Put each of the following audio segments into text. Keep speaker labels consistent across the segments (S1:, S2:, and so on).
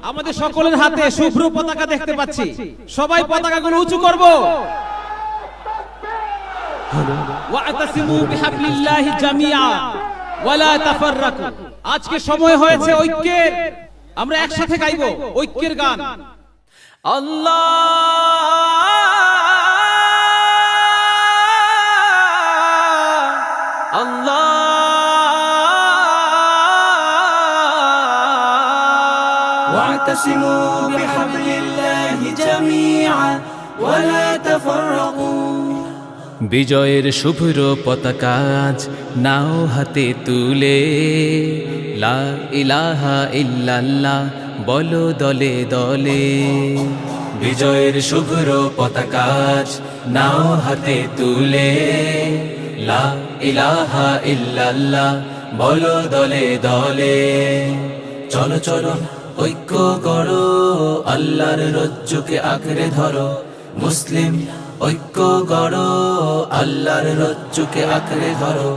S1: আমাদের সকলের হাতে শুভ্র পতাকা দেখতে পাচ্ছি, সবাই পতাকাগুলো উঁচু করব। ওয়াতাসিমু বিহাবলিল্লাহি জামিআ ওয়ালা তাফাররাকু। আজকে সময় হয়েছে ঐক্যের, আমরা একসাথে গাইবো ঐক্যের গান।
S2: আল্লাহ আল্লাহ
S3: واعتصموا بحبل الله جميعا ولا تفرقوا।
S2: বিজয়ের শুভ্র পতাকা আজ নাও হাতে তুলে, লা ইলাহা ইল্লাল্লাহ বলো দলে দলে। বিজয়ের শুভ্র পতাকা আজ নাও হাতে তুলে, লা ইলাহা ইল্লাল্লাহ বলো দলে দলে। চলো চলো ঐক্য করো, আল্লাহর রজ্জুকে আঁকড়ে ধরো। মুসলিম ঐক্য গড়ো, আল্লাহর রজ্জুকে আঁকড়ে ধরো।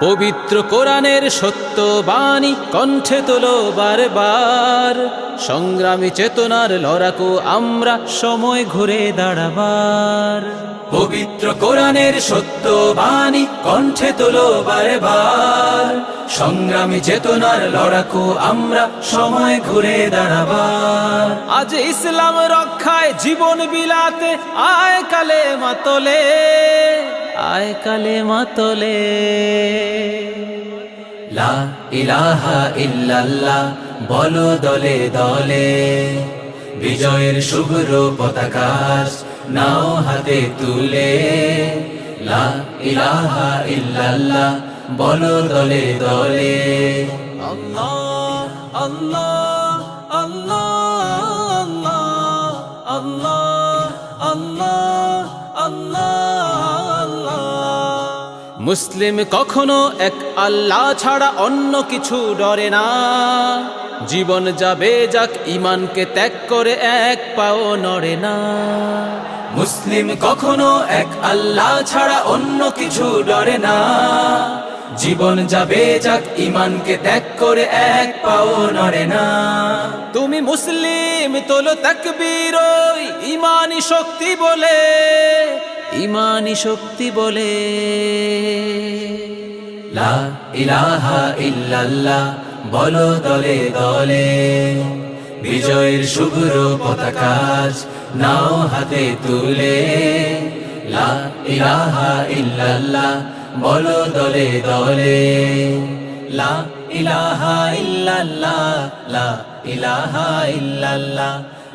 S2: পবিত্র কোরআনের সত্য বাণী কণ্ঠে তোলো বারবার, সংগ্রামী চেতনার লড়াকু আমরা সময় ঘুরে দাঁড়াবার। পবিত্র কোরআনের সত্য বাণী কণ্ঠে তোলো বারবার, সংগ্রামী চেতনার লড়াকু আমরা সময় ঘুরে দাঁড়াবার। আজ ইসলাম রক্ষায় জীবন বিলাতে আয় কালেমা তোলে, আয় কালেমা তোলে। লা ইলাহা ইল্লাল্লাহ বলো দলে দলে। বিজয়ের শুভ্র পতাকা নাও হাতে তুলে, লা ইলাহা ইল্লাল্লাহ বলো দলে দলে। আল্লাহ আল্লাহ আল্লাহ আল্লাহ আল্লাহ আল্লাহ। মুসলিম কখনো এক আল্লাহ ছাড়া অন্য কিছু ডরে না, জীবন যাবে যাক ঈমানকে ত্যাগ করে এক পাও নড়ে না। মুসলিম কখনো এক আল্লাহ ছাড়া অন্য কিছু ডরে না, জীবন যাবে যাক ঈমানকে ত্যাগ করে এক পাও নড়ে না। তুমি মুসলিম তোলো তাকবীর ওই ঈমানি শক্তি বলে, ঈমানি শক্তি বলে। লা ইলাহা ইল্লাল্লাহ বলো দলে দলে। বিজয়ের শুভ্র পতাকা নাও হাতে তুলে, লা ইলাহা ইল্লাল্লাহ বলো দলে দলে। লা ইলাহা ইল্লাল্লাহ লা ইলাহা ইল্লাল্লাহ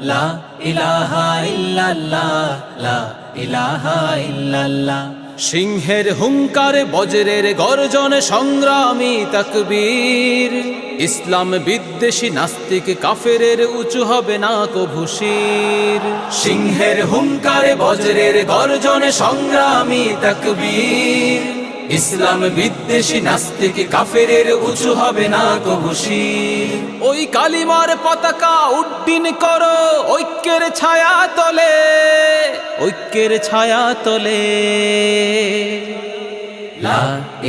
S2: লা ইলাহা ইল্লাল্লাহ লা ইলাহা ইল্লাল্লাহ। সিংহের হুঙ্কার বজ্রের গর্জন সংগ্রামী তাকবীর, ইসলাম বিদ্বেষী নাস্তিক কাফেরের উঁচু হবে না কভু শির। সিংহের হুঙ্কার বজ্রের গর্জন সংগ্রামী তাকবীর, ইসলাম বিদ্বেষী নাস্তিক কাফেরের উঁচু হবে না কভু শির। ওই কালিমার পতাকা উড্ডীন করো ঐক্যের ছায়া তলে, ঐক্যের ছায়া তলে। লা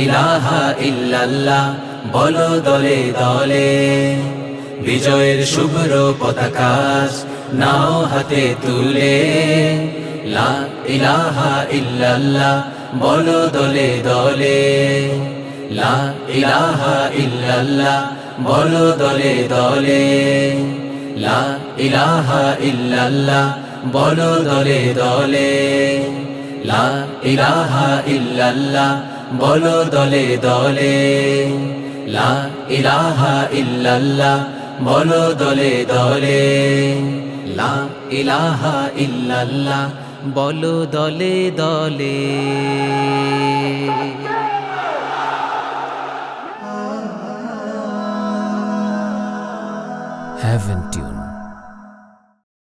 S2: ইলাহা ইল্লাল্লাহ বলো দলে দলে। বিজয়ের শুভ্র পতাকা নাও হাতে তুলে, লা ইলাহা ইল্লাল্লাহ বলো দলে দলে। লা ইলাহা ইল্লাল্লাহ বলো দলে দলে। লা ইলাহা ইল্লাল্লাহ বলো দলে দলে। লা ইলাহা ইল্লাল্লাহ বলো দলে দলে। লা ইলাহা ইল্লাল্লাহ বলো দলে দলে। লা ইলাহা ইল্লাল্লাহ বলো দলে দলে। Heaven Tune